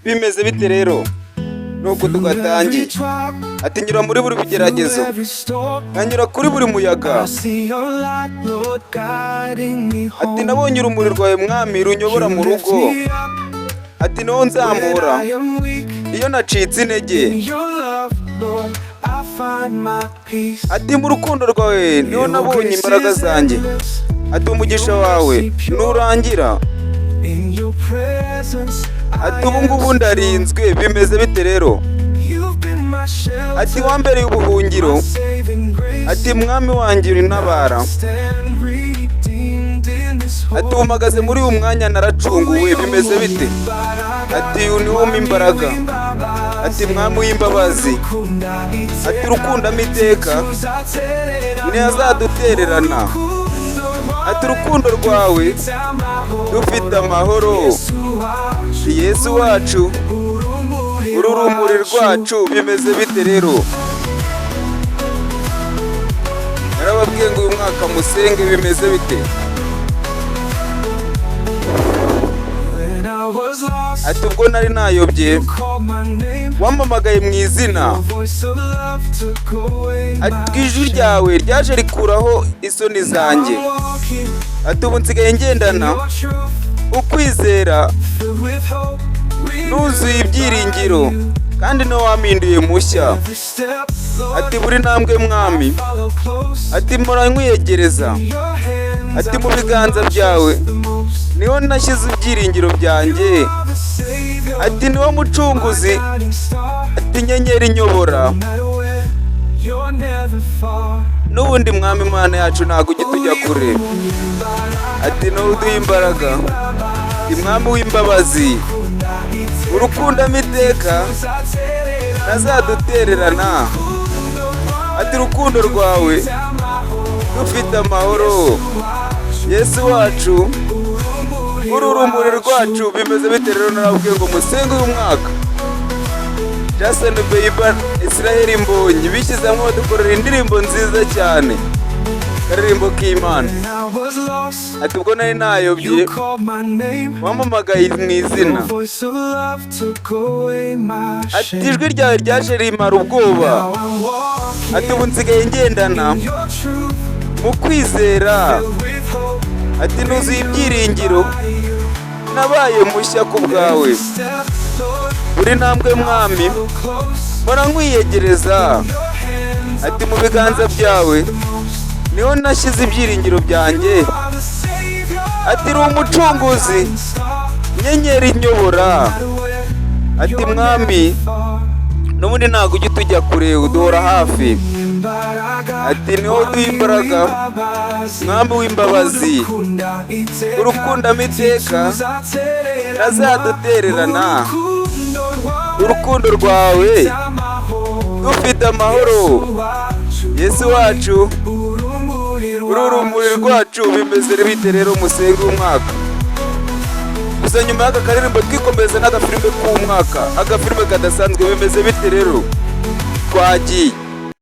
bimeze bite rero nuko tugatangiye ati nyura muri buri bigeragezo nkanyura kuri buri muyaga ati nabonye urumuri rwawe mwami runyobora mu rugo ati niho nzamura iyo nacitse intege ati mu rukundo rwawe niho nabonye imbaraga zanjye ati umugisha wawe nurangira ati ubu ngubu ndarinzwe bimeze bite rero ati wambereye ubuhungiro ati mwami wanjye urintabara ati umagaze muri uyu mwanya naracunguwe bimeze bite ati uyu niwo mpa imbaraga ati mwami w'imbabazi ati urukundamo iteka ntiyazadutererana ati urukundo rwawe dufite amahoro Yesu wacu uru rumuri rwacu bimeze bite rero narababwiye ngo uyu mwaka musenge bimeze bite ati ubwo nari nayobye wampamagaye mu izina ati ijwi ryawe ryaje rikuraho isoni zanjye ati ubu nsigaye ngendana ukwizera nuzuye ibyiringiro kandi niwe wampinduye mushya ati buri ntambwe mwami ati mpora nkwiyegereza ati mu biganza byawe niho nashyize ibyiringiro byanjye ati niwo mucunguzi ati inyenyeri inyobora n'ubundi mwami Imana yacu ntabwo ujya tujya kure ati niwo uduha imbaraga mwami w'imbabazi urukundamo iteka ntazadutererana ati urukundo rwawe dufite amahoro Yesu wacu uru rumuri rwacu bimeze bite rero narabwiye ngo musenge uyu mwaka Justin Bieber Israel Mbonyi bishyizemo badukorera indirimbo nziza cyane karirimbo k'Imana ati ubwo nari nayobye wampamagaye mu izina ati ijwi ryawe ryaje rimara ubwoba ati ubu nsigaye ngendana mu kwizera ati nuzuye ibyiringiro nabaye mushya ku bwawe buri ntambwe mwami mpora nkwiyegereza ati mu biganza byawe niho nashyize ibyiringiro byanjye ati uri umucunguzi inyenyeri inyobora ati mwami n'ubundi ntabwo ujya tujya kure uduhora hafi ati niho uduha imbaraga mwami w'imbabazi urukundamo iteka ntazadutererana urukundo rwawe dufite amahoro Yesu wacu uru rumuri rwacu bimeze bite rero musenge umwaka gusa nyuma y'aka karirimbo twikomeza n'agafilime k'umwaka agafilime kadasanzwe bimeze bite rero twagiye